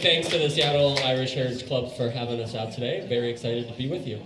Thanks to the Seattle Irish Heritage Club for having us out today. Very excited to be with you.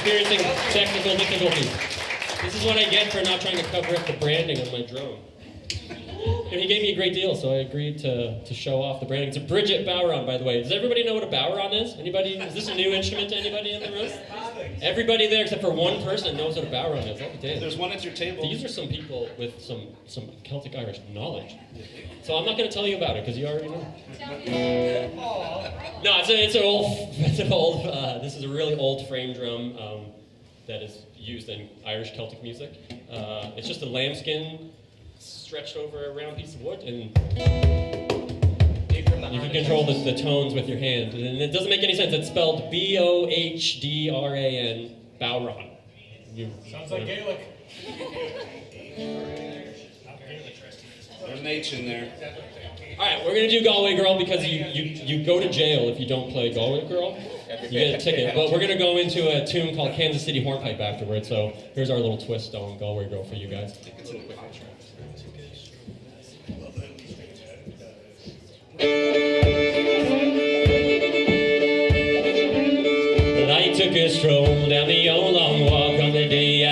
experiencing technical difficulties. This is what I get for not trying to cover up the branding on my drone. And he gave me a great deal, so I agreed to show off the branding. It's a Bridget Bowron, by the way. Does everybody know what a Bowron is? Anybody? Is this a new instrument to anybody in the room? Everybody there except for one person knows what a Bowron is. I'll be damned. There's one at your table. These are some people with some Celtic Irish knowledge. So I'm not going to tell you about it because you already know. No, it's an old. This is a really old frame drum that is used in Irish Celtic music. It's just a lambskin stretched over a round piece of wood, and you can control the tones with your hand. And it doesn't make any sense. It's spelled B-O-H-D-R-A-N, Bowron. Sounds like Gaelic. There's an H in there. All right, we're gonna do Galway Girl because you go to jail if you don't play Galway Girl. You get a ticket. But we're gonna go into a tune called Kansas City Hornpipe afterwards. So here's our little twist on Galway Girl for you guys. Well, I took a stroll down the old long walk on the day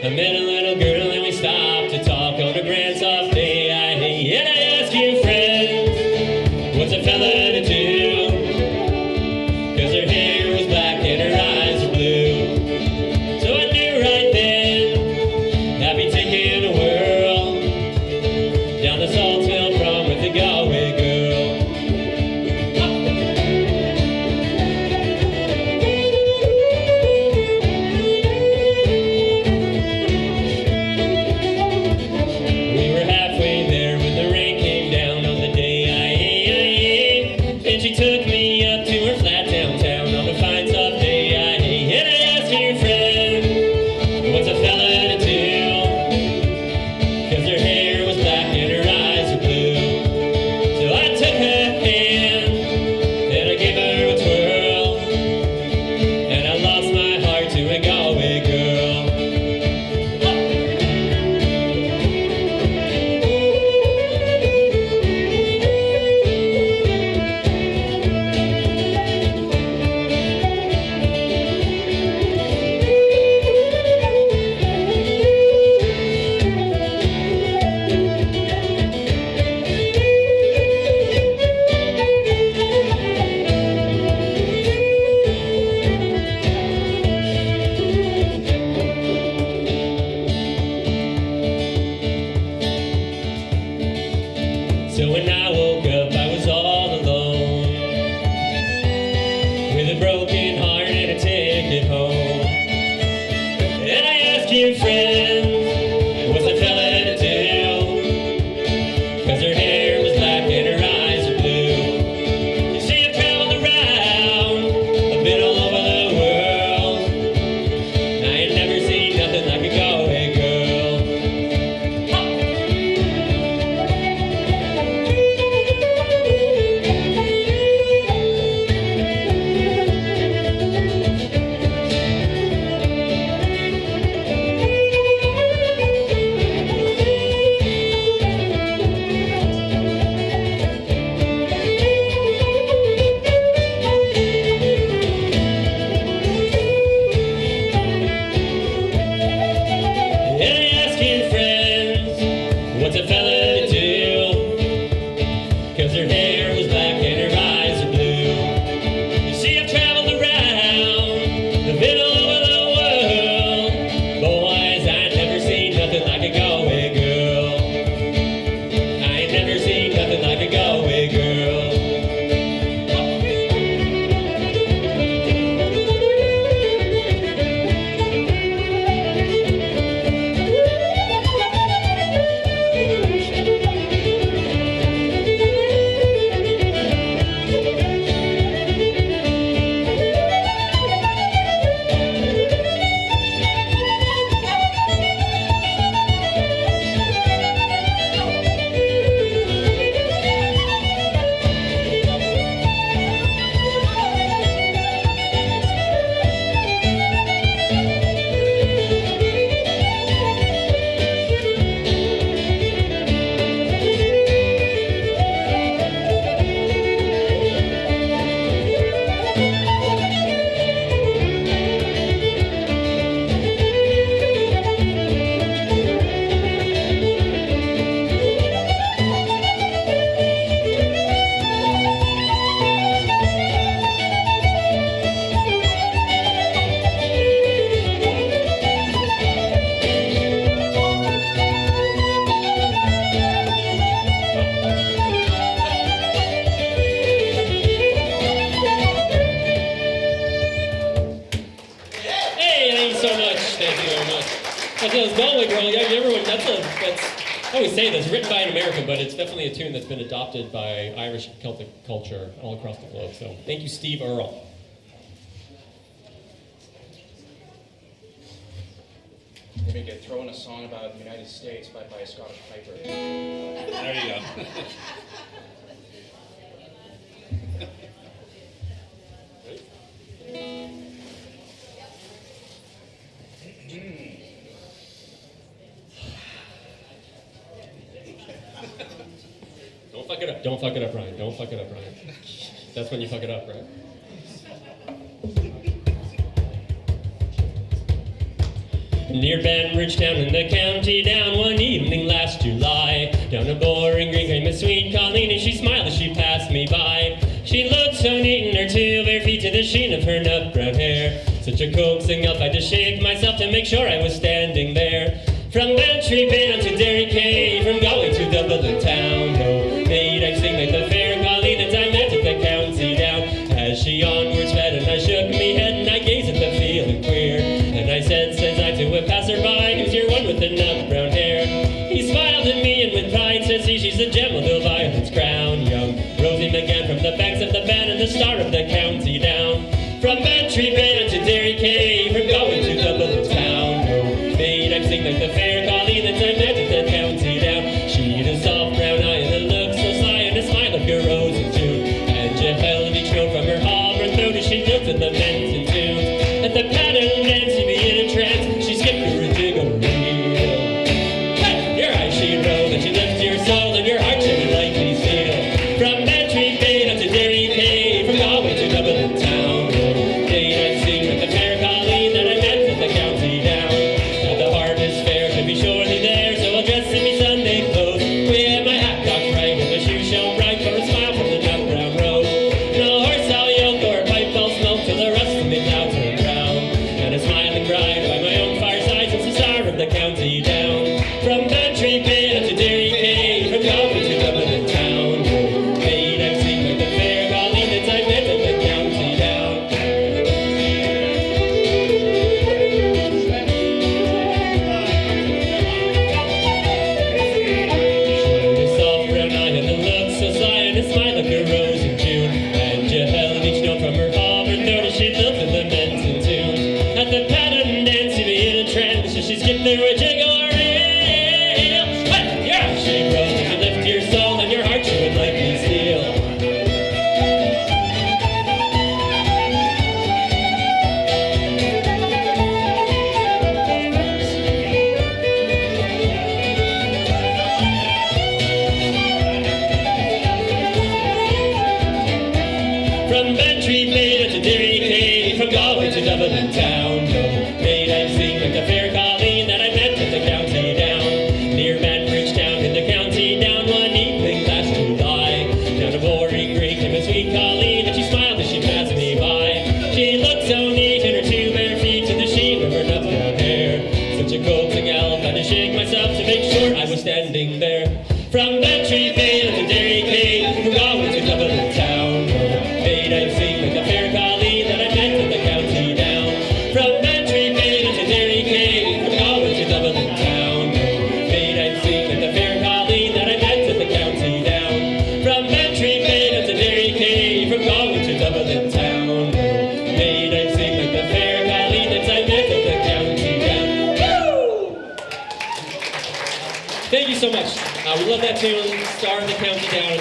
I met a little girl and we stopped to talk on a grand soft day. And I asked you, friend, what's a fella to do? 'Cause her hair was black and her eyes were blue. So I knew right then I'd be taking a whirl down the Salt Hill Prom with the Galway Girl. We were halfway there when the rain came down on the day and she took me up to her flat downtown on a fine soft day. And I asked you, friend, what's a fella to do? 'Cause her hair was black and her eyes were blue. So I took her hand and I gave her a twirl, and I lost my heart to a Galway girl. So when I woke up, I was all alone, with a broken heart and a ticket home. And I asked you, friend, what's a fella to do? 'Cause her hair was black and her eyes were blue. You see, I've traveled around, I've been all over the world, and I ain't never seen nothing like a Galway girl. everyone, that's I always say this, written by an American, but it's definitely a tune that's been adopted by Irish Celtic culture all across the globe. So thank you, Steve Earle. Maybe get throw in a song about the United States by a Scottish piper. There you go. Don't fuck it up. Don't fuck it up, Ryan. Don't fuck it up, Ryan. That's when you fuck it up, right? Near Banbridge down in the county down one evening last July. Down a boring green came a sweet Colleen and she smiled as she passed me by. She looked so neat in her two bare feet to the sheen of her nut brown hair. Such a coaxing elf, I had to shake myself to make sure I was standing there. From Bantry Bay down to Derry Quay, from Galway to Dublin town. Oh, made I sing like the fair Colleen that I met at the county down. As she onward sped and I shook me head and I gazed at the feeling queer. And I said I to a passerby, who's your one with the nut brown hair? He smiled at me and with pride says he, she's the gem of the violet's crown. Young Rosie McGann from the banks of the Bann and the star of the county down. From Bantry Bay down to Derry Quay, from Galway to Dublin town. Oh, made I sing like the fair Colleen that I met at the county down. She had a soft brown eye and a look so sly and a smile like a rose in June. And she held each note from her auburn throat as she looked at the men's and tunes. At the pattern dance, she'd be in a trance. She skipped her a jiggle reel. Hey, your eyes she rolled and she lifted your soul and your heart she would likely steal. From Bantry Bay down to Derry Quay, from Galway to Dublin town. Did I sing with the fair Colleen that I met at the county down. At the harvest fair, should be surely there, so I'll dress in me Sunday clothes. With my hat cocked right and the shoes shone bright for a smile from the nut brown rose. No horse I'll yoke or a pipe I'll smoke till the rust of me clouds turn brown. And a smiling bride by my own fireside since the star of the county down. From Bantry Bay down to Derry Quay, from Galway to Dublin town. Made I sing like the fair Colleen that I met at the county down. She soft brown eye and a look so sly and a smile like a rose in June. And she held each note from her auburn throat as she looked at the men's and tunes. At the pattern dance, she'd be in a trance, so she skipped through a jiggle reel. Hey, your eyes she rolled, and you lift your soul, and your heart she would likely steal. From Bantry Bay down to Derry Quay, from Galway to Dublin town. Made I sing like the fair Colleen that I met at the county down. Near Banbridge down in the county down one evening last July. Down a boring green came a sweet Colleen and she smiled as she passed me by. She looked so neat in her two bare feet to the sheen of her nut brown hair. Such a coaxing elf, I had to shake myself to make sure I was standing there. From Bantry Bay down to Derry Quay, from Galway to Dublin town. Made I sing like the fair Colleen that I met at the county down. From Bantry Bay down to Derry Quay, from Galway to Dublin town. Made I sing like the fair Colleen that I met at the county down. From Bantry Bay down to Derry Quay, from Galway to Dublin town. Made I sing like the fair Colleen that I met at the county down. Woo! Thank you so much. We love that tune, Star of the County Down.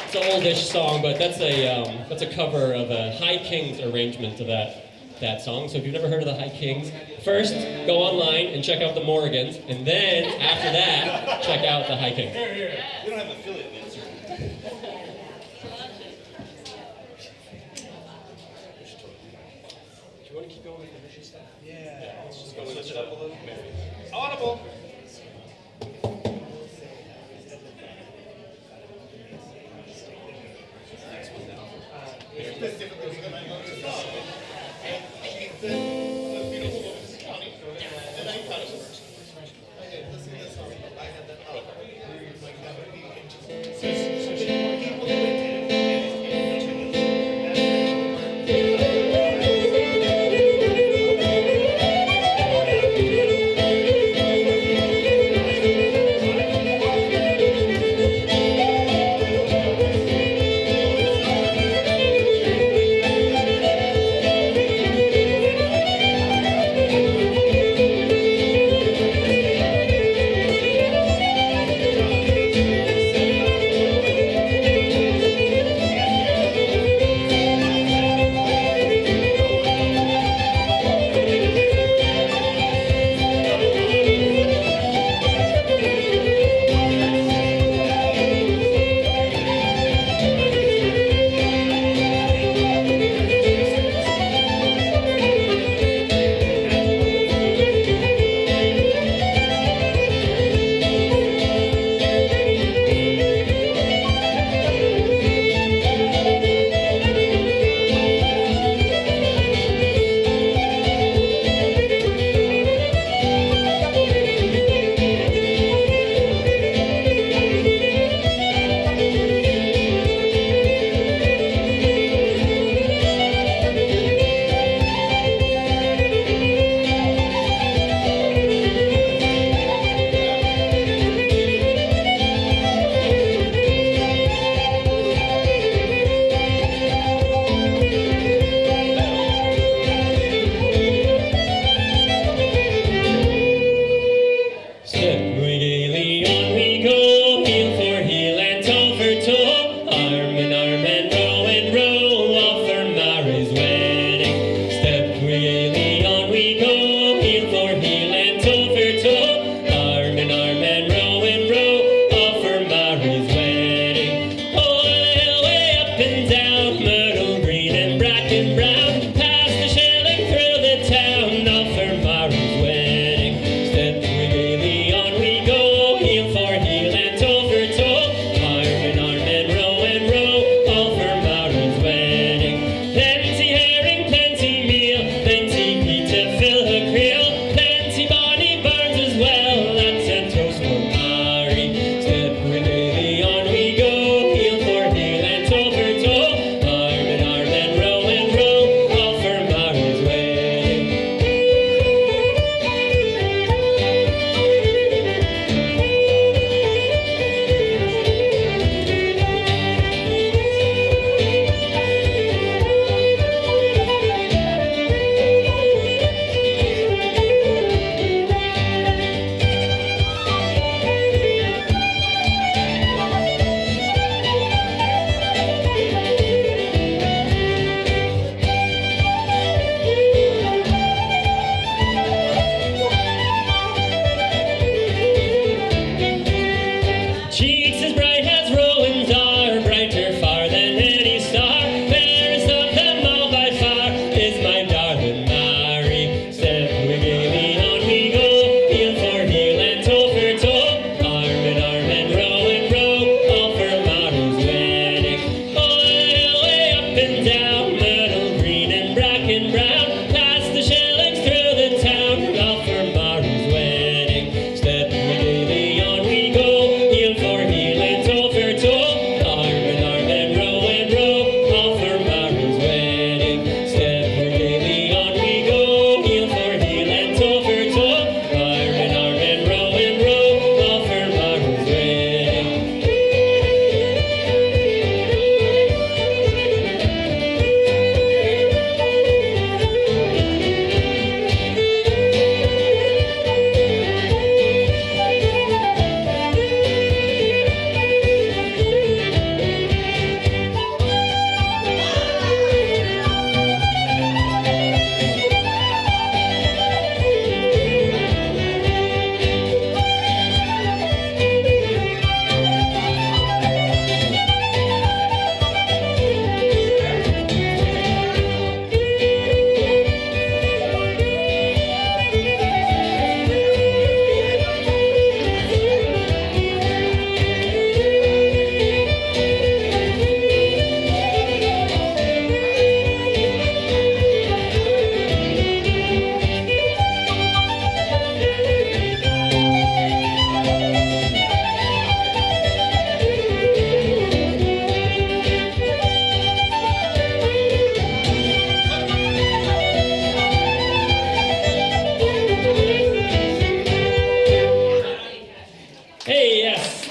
It's an oldish song, but that's a cover of a High Kings arrangement of that song. So if you've never heard of the High Kings, first go online and check out the Morgans, and then after that, check out the High Kings. We don't have affiliate links. Do you want to keep going with the Rishi stuff? Yeah. Let's just go switch it up a little. Audible.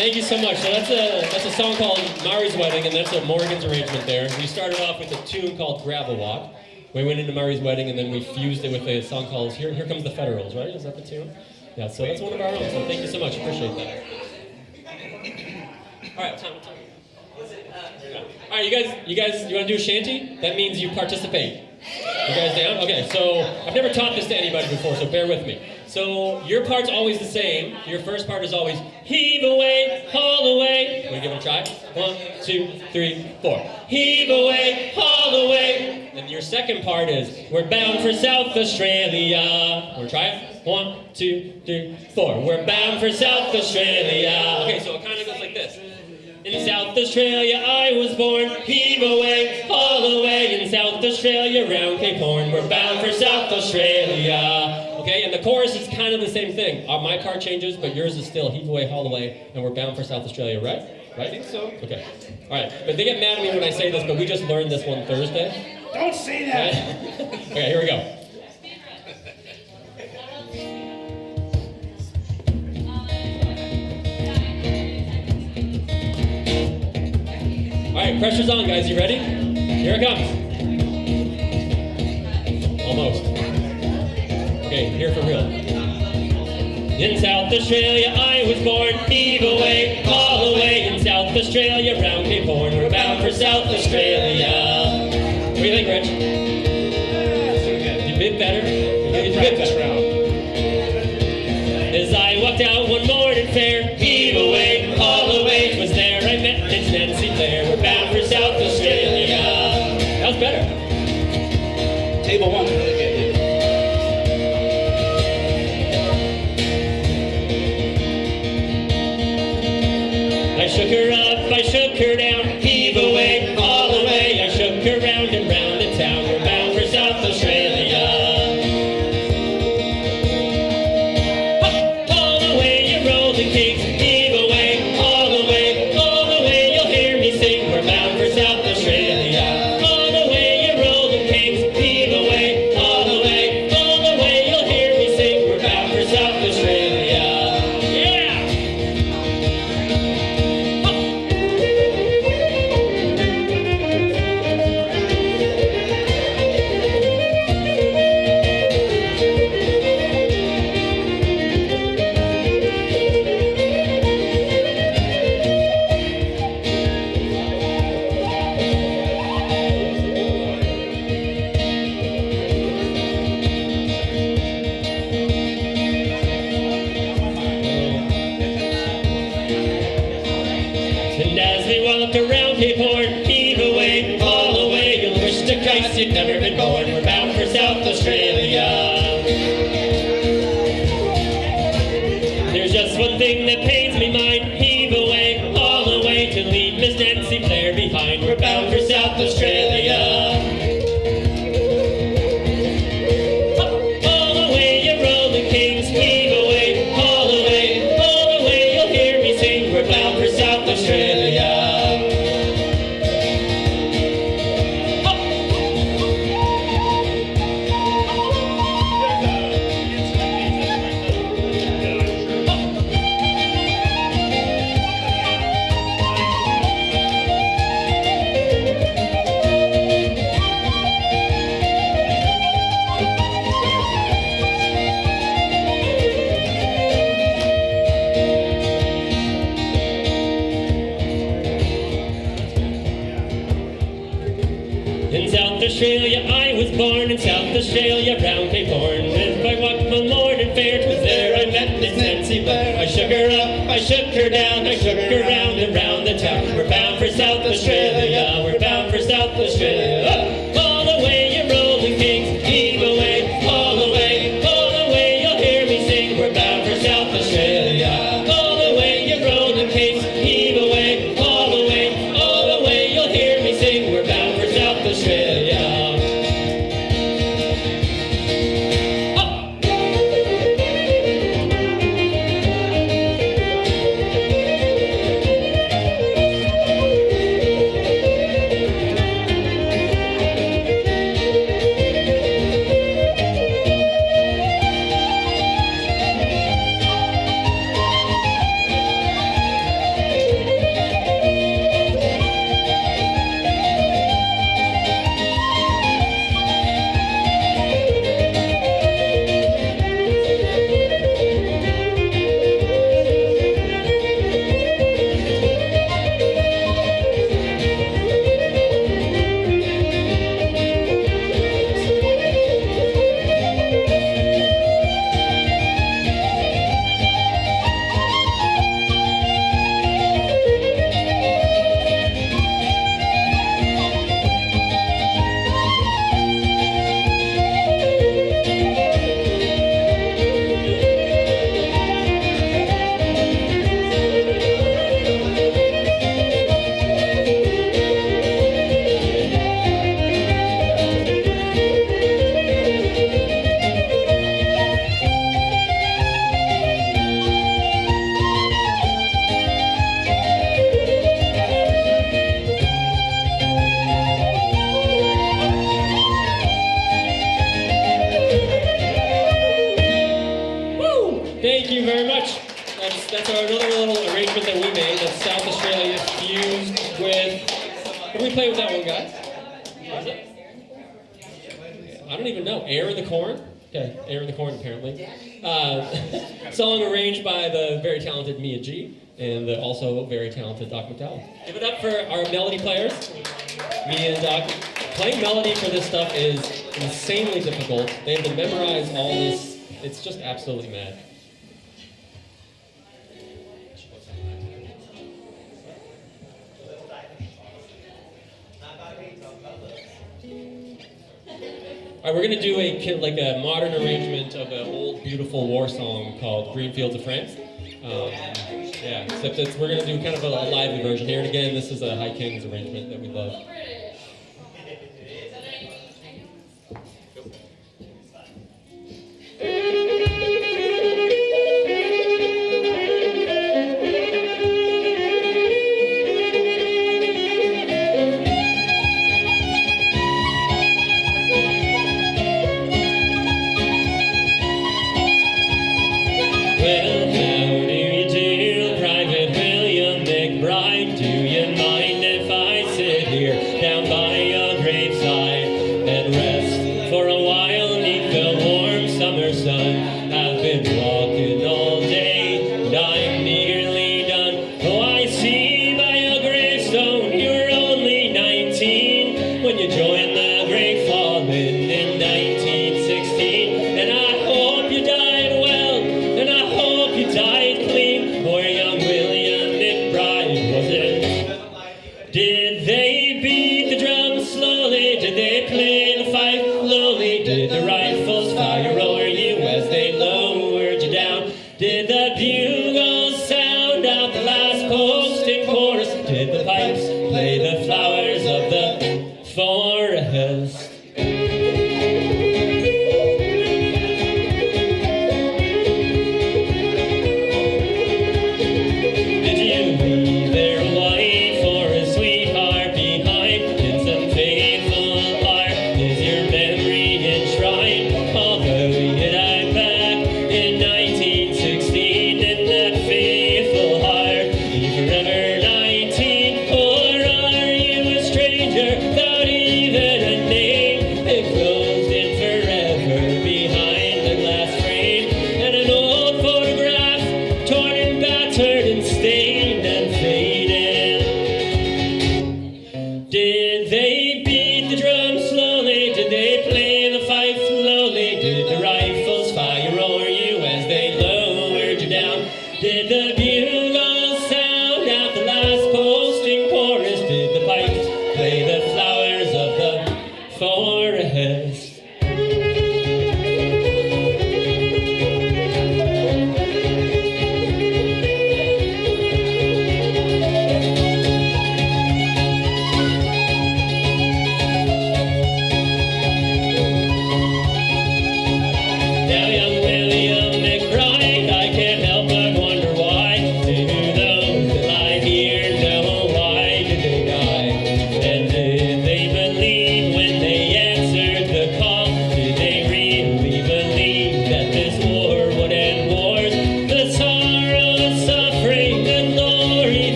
Thank you so much. So that's a song called Mari's Wedding, and that's a Morgan's arrangement there. We started off with a tune called Gravel Walk. We went into Mari's Wedding, and then we fused it with a song called Here Comes the Federals, right? Is that the tune? Yeah, so that's one of our own, so thank you so much. Appreciate that. All right, time. All right, you guys, you want to do a shanty? That means you participate. You guys down? Okay, so I've never taught this to anybody before, so bear with me. So your part's always the same. Your first part is always heave away, haul away. Want to give it a try? 1, 2, 3, 4. Heave away, haul away. And your second part is we're bound for South Australia. Want to try it? 1, 2, 3, 4. We're bound for South Australia. Okay, so it kind of goes like this. In South Australia I was born, heave away, haul away. In South Australia, round Cape Horn, we're bound for South Australia. Okay, and the chorus is kind of the same thing. My part changes, but yours is still heave away, haul away, and we're bound for South Australia, right? Right? I think so. Okay. All right, but they get mad at me when I say this, but we just learned this one Thursday. Don't say that. Okay, here we go. All right, pressure's on, guys. You ready? Here it comes. Almost. Okay, here for real. In South Australia I was born, heave away, haul away. In South Australia, round Cape Horn, we're bound for South Australia. What do you think, Rich? You bit better? You bit better. As I walked out one morning fair, heave away, haul away. 'Twas there I met Miss Nancy Blair. We're bound for South Australia. That was better. Table 1. I shook her up, I shook her down, heave away, haul away. I shook her round and round the town. We're bound for South Australia. Haul away, you rolling cakes, heave away, haul away. All the way you'll hear me sing. We're bound for South Australia. All the way you rolling cakes, heave away, haul away. All the way you'll hear me sing. We're bound for South Australia. Yeah! And as we walk around Cape Horn, heave away, haul away. You'll wish to Christ you'd never been born. We're bound for South Australia. There's just one thing that pains me mind. Heave away, haul away. To leave Miss Nancy Blair behind. We're bound for South Australia. All the way you rolling kings, heave away, haul away. All the way you'll hear me sing. We're bound for South Australia. In South Australia I was born, in South Australia, round Cape Horn. If I walked my morning fair, 'twas there I met Miss Nancy Blair. I shook her up, I shook her down, I shook her round and round the town. We're bound for South Australia, we're bound for South Australia. All the way you rolling kings, heave away, all the way you'll hear me sing. We're bound for South Australia. All the way you rolling kings, heave away, all the way you'll hear me sing. We're bound for South Australia. that's another little arrangement that we made that South Australia fused with. What do we play with that one, guys? What is it? I don't even know. Air in the Corn? Okay, Air in the Corn, apparently. Song arranged by the very talented Mia G and the also very talented Doc McDowell. Give it up for our melody players, Mia and Doc. Playing melody for this stuff is insanely difficult. They have to memorize all this. It's just absolutely mad. All right, we're gonna do a modern arrangement of an old, beautiful war song called "Green Fields of France." Yeah, except we're gonna do kind of a lively version here. And again, this is a High Kings arrangement that we love.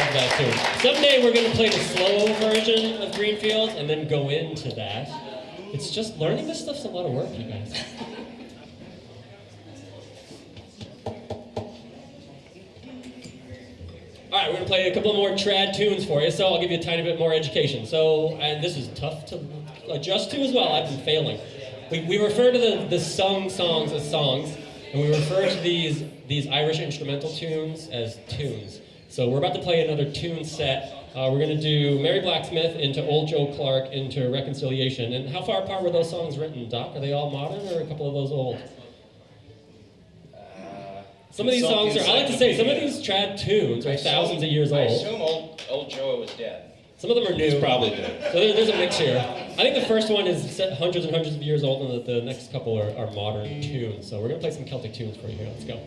love that tune. Someday we're going to play the slow version of Greenfield and then go into that. It's just learning this stuff's a lot of work, you guys. All right, we're going to play a couple more trad tunes for you, so I'll give you a tiny bit more education. So, and this is tough to adjust to as well. I've been failing. We refer to the sung songs as songs, and we refer to these Irish instrumental tunes as tunes. So we're about to play another tune set. We're going to do Mary Blacksmith into Old Joe Clark into Reconciliation. And how far apart were those songs written, Doc? Are they all modern or a couple of those old? Some of these songs are, I like to say, some of these trad tunes are thousands of years I old. assume old Joe was dead. Some of them are new. He's probably dead. So there's a mix here. I think the first one is hundreds and hundreds of years old, and the next couple are modern tunes. So we're going to play some Celtic tunes for you here. Let's go.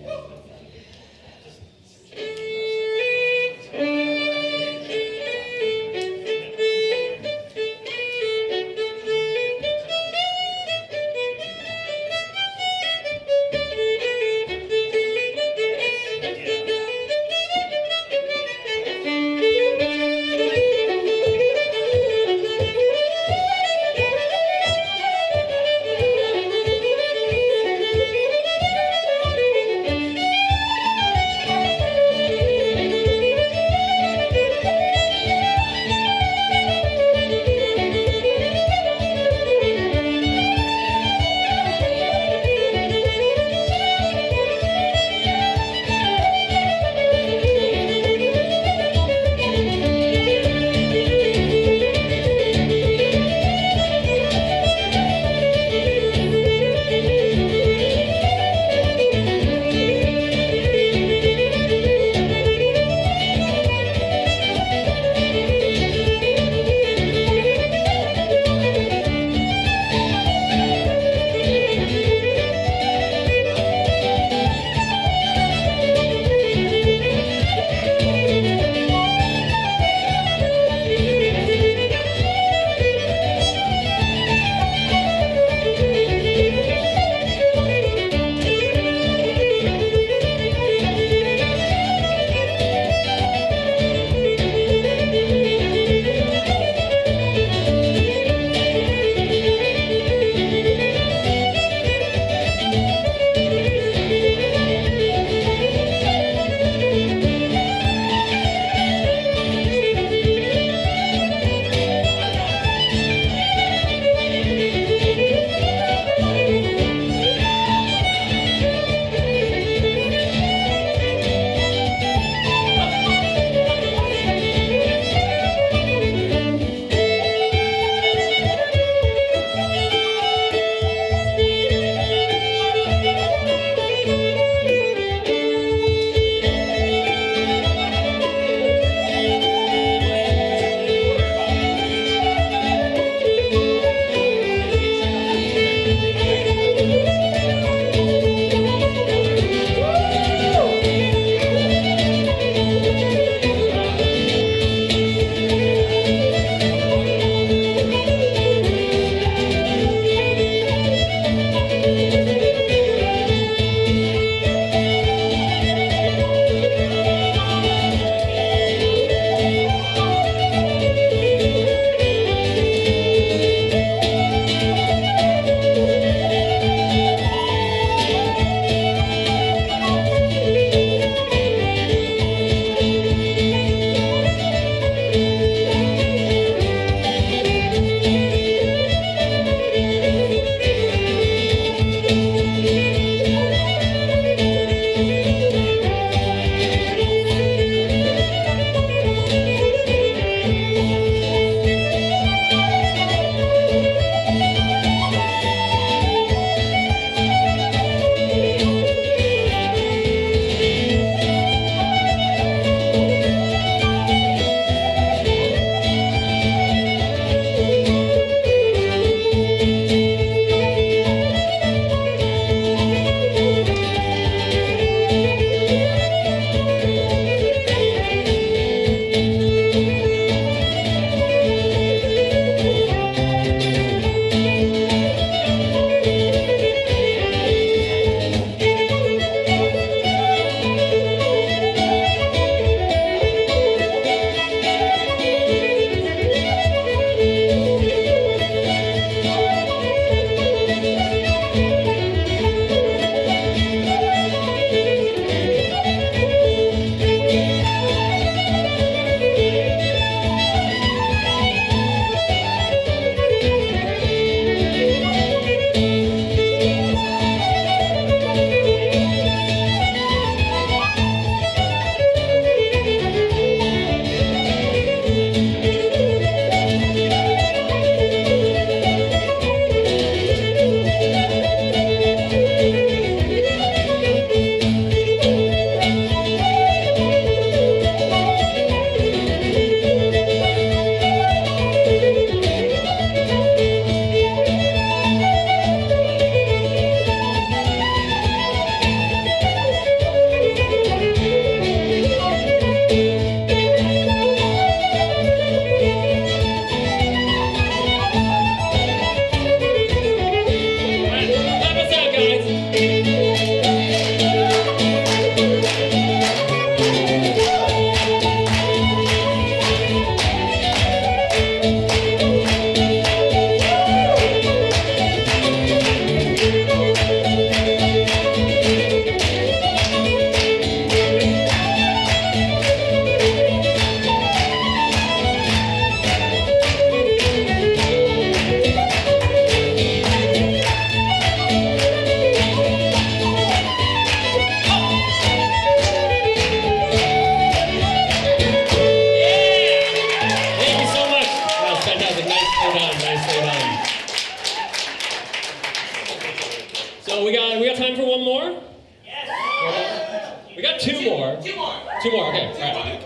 We got time for one more? Yes. We got two more. Two more, okay. All right.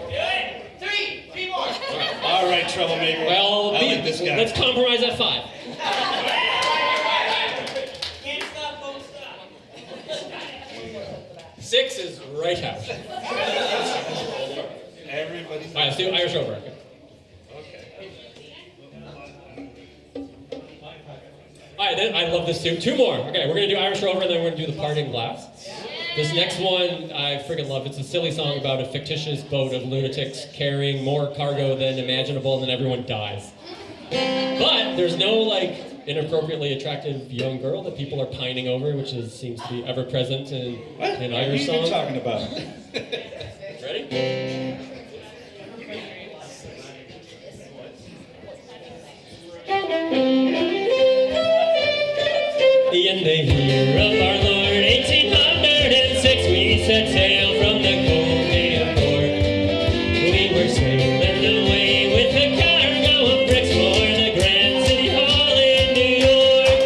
Three more. All right, troublemaker. Well, I like this guy. let's compromise at 5. Can't stop, won't stop. 6 is right out. Everybody's. All right, let's do Irish over. Okay. All right, then I love this too. 2 more. Okay, we're gonna do Irish Rover, and then we're gonna do the parting glass. This next one I freaking love. It's a silly song about a fictitious boat of lunatics carrying more cargo than imaginable, and then everyone dies. But there's no like inappropriately attractive young girl that people are pining over, which seems to be ever present in Irish What are you songs. talking about? Ready? In the year of our Lord, 1806, we set sail from the cold Bay of Cork. We were sailing away with a cargo of bricks for the Grand City Hall in New York.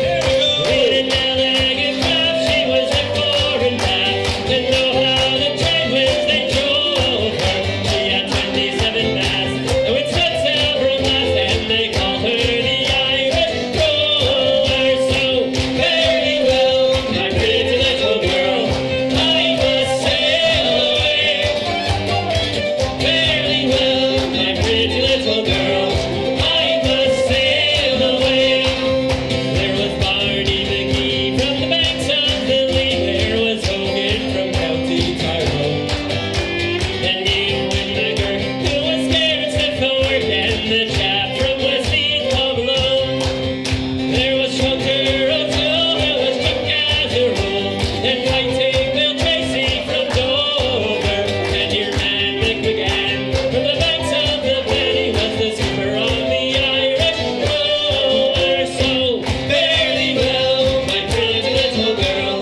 In an elegant craft, she was a foreign laugh, and know how the trade winds they drove her. She had 27 masts, and we'd set sail from last, and they called her the Irish Rover. So very well, my pretty little girl, I must sail away. Very well, my pretty little girl, I must sail away. There was Barney McGee from the banks of the Lee. There was Hogan from County Tyrone. And Ewan McGurk, who was scared and stiff for work. And the chap from Westmead Home Alone. There was Schroeder O'Toole, there was Chick Catherall, and Whitetail Bill Tracy from Dover. And your man Mick McGann from the banks of the Penny was the skipper on the Irish Rover. So fairly well, my pretty little girl,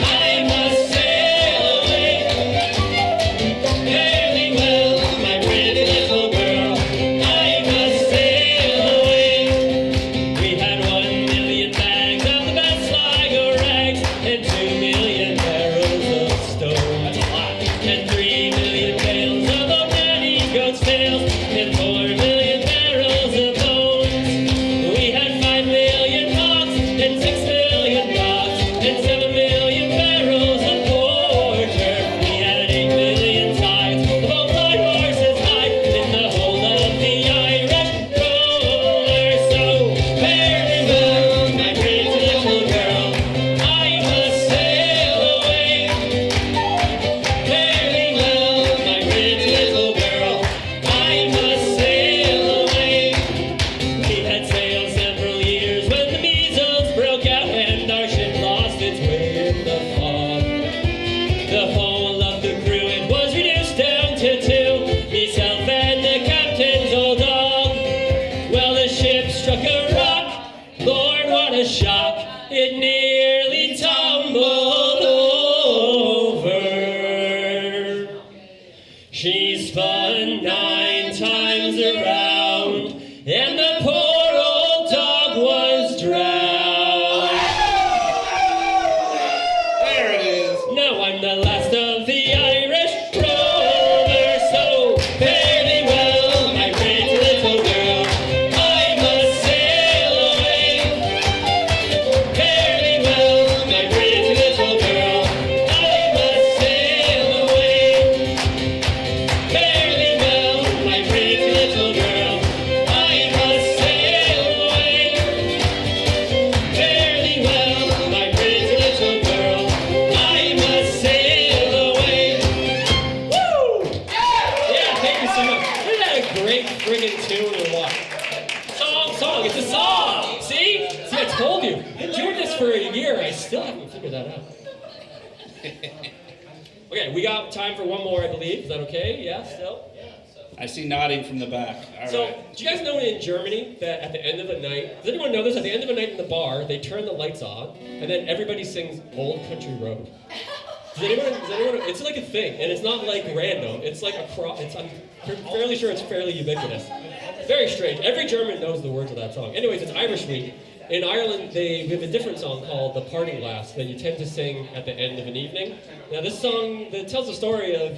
I must sail away. Fairly well, my pretty little girl, I must sail away. We had 1,000,000 bags of the best Sligo rags, and 2,000,000 barrels of stone. That's a lot. And 3,000,000 bales of old nanny goat's tails, and 4,000,000 barrels of bones. We had 5,000,000 hogs, and 6,000,000 dogs, and 7,000,000 barrels of porter. We had 8,000,000 sides of old blind horses hide in the hold of the Irish Rover. So very well, my pretty little girl, I must sail away. Very well, my pretty little girl, I must sail away. We had sailed several years when the measles broke out and our ship lost its way in the fog. The whole of the crew, it was reduced down to 2, myself and the captain's old dog. Well, the ship struck a rock, Lord, what a shock, it nearly tumbled over. She spun 9 times around, and the poor old dog was drowned. There it is. Now I'm the last of the Irish Rover, so fairly well, my pretty little girl, I must sail away. Fairly well, my pretty little girl, I must sail away. Fairly well, my pretty little girl, I must sail away. Fairly well, my pretty little girl, I must sail away. Woo! Yeah, thank you so much. Isn't that a great friggin' tune or what? Song, it's a song! See, I told you. I've doing this for a year, I still haven't figured that out. Okay, we got time for one more, I believe. Is that okay? Yeah, still? I see nodding from the back. All So, right. do you guys know in Germany that at the end of the night, does anyone know this? At the end of the night in the bar, they turn the lights on, and then everybody sings Old Country Road. Does anyone, it's like a thing, and it's not like random. It's like I'm fairly sure it's fairly ubiquitous. Very strange. Every German knows the words of that song. Anyways, it's Irish Week, In Ireland, we have a different song called The Parting Glass that you tend to sing at the end of an evening. Now, this song that tells the story of,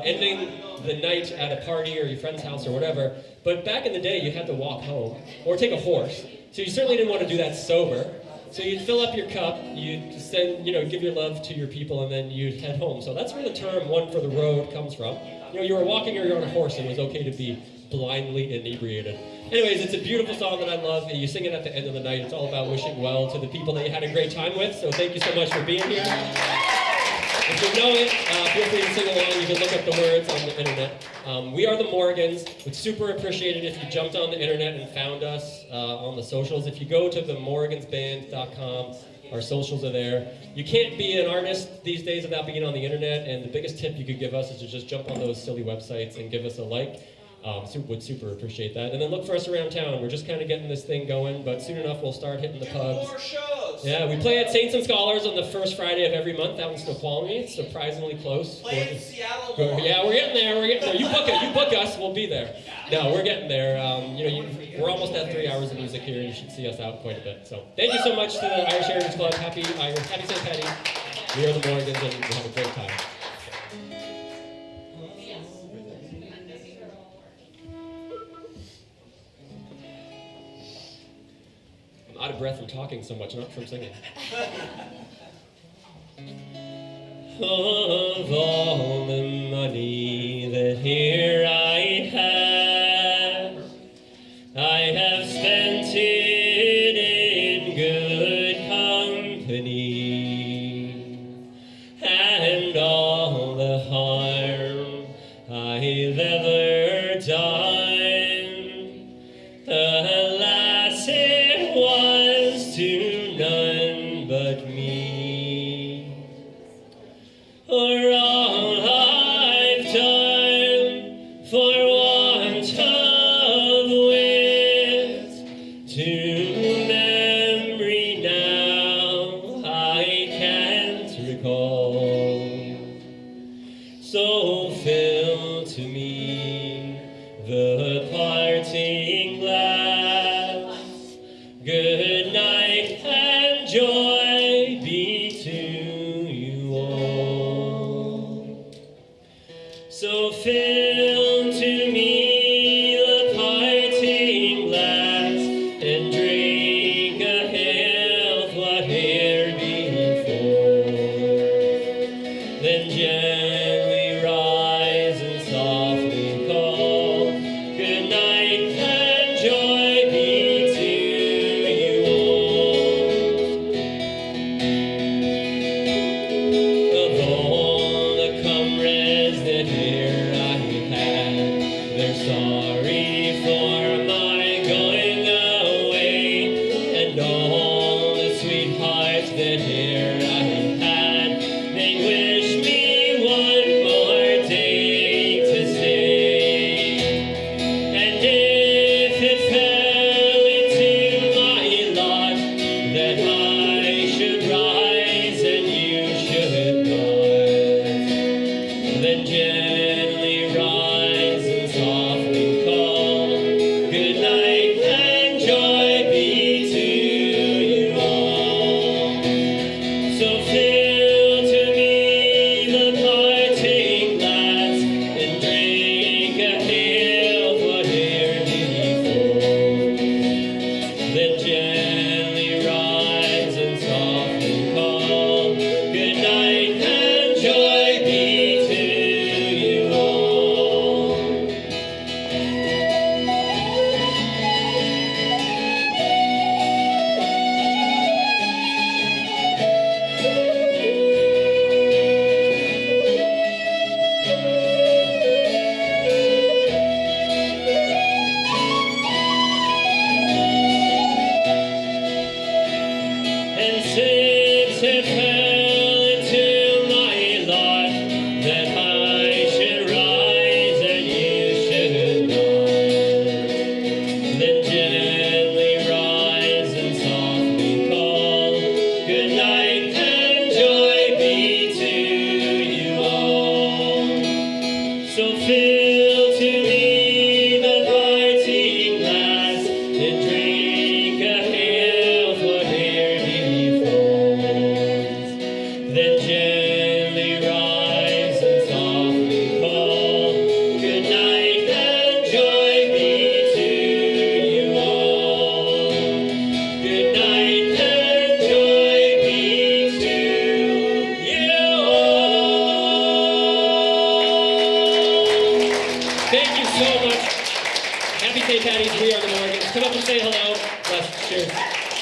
ending the night at a party or your friend's house or whatever. But back in the day, you had to walk home or take a horse. So you certainly didn't want to do that sober. So you'd fill up your cup, you'd send, give your love to your people, and then you'd head home. So that's where the term "one for the road" comes from. You were walking or you're on a horse, and it was okay to be blindly inebriated. Anyways, it's a beautiful song that I love. You sing it at the end of the night. It's all about wishing well to the people that you had a great time with. So thank you so much for being here. If you know it, feel free to sing along. You can look up the words on the internet. We are the Morgans. We'd super appreciate it if you jumped on the internet and found us on the socials. If you go to themorgansband.com, our socials are there. You can't be an artist these days without being on the internet, and the biggest tip you could give us is to just jump on those silly websites and give us a like. Would super appreciate that. And then look for us around town. We're just kind of getting this thing going, but soon enough we'll start hitting the pubs. More shows. Yeah, we play at Saints and Scholars on the first Friday of every month out in Snoqualmie. It's surprisingly close. Play in Seattle. Yeah, we're getting there. You book us, we'll be there. No, we're getting there. We're almost at 3 hours of music here. You should see us out quite a bit. So thank you so much to the Irish Heritage Club. Happy St. Paddy. We are the Morgans, and we have a great time. I'm out of breath from talking so much, not from singing. Of all the money that here I have spent it in good company, and all the harm I've ever done, alas, it was to none but me. For all I've done for want of wit, to memory now I can't recall. So fill to me the parting glass. Good night and joy be to you all. So fill to me the parting glass and drink a health whate'er before. Then gently rise and softly call. Good night and joy be to you all. Of all the comrades that here I had, they're sorry for my going away, and all the sweethearts that here I had, they wish me one more day to stay. And if it fell into my lot that I should rise and you should not, then gently rise and softly call. Good night and joy be to you all. So fill to me the parting glass and drink a health whate'er before. Then gently rise and softly call. Good night and joy be to you all. And since it fell into my lot that I should rise and you should not, then gently rise and softly call. Good night and joy be to you all. So fill to me the parting glass and drink a health Happy St. Patty's. We are the Morgans. Come up and say hello. Bless. Cheers.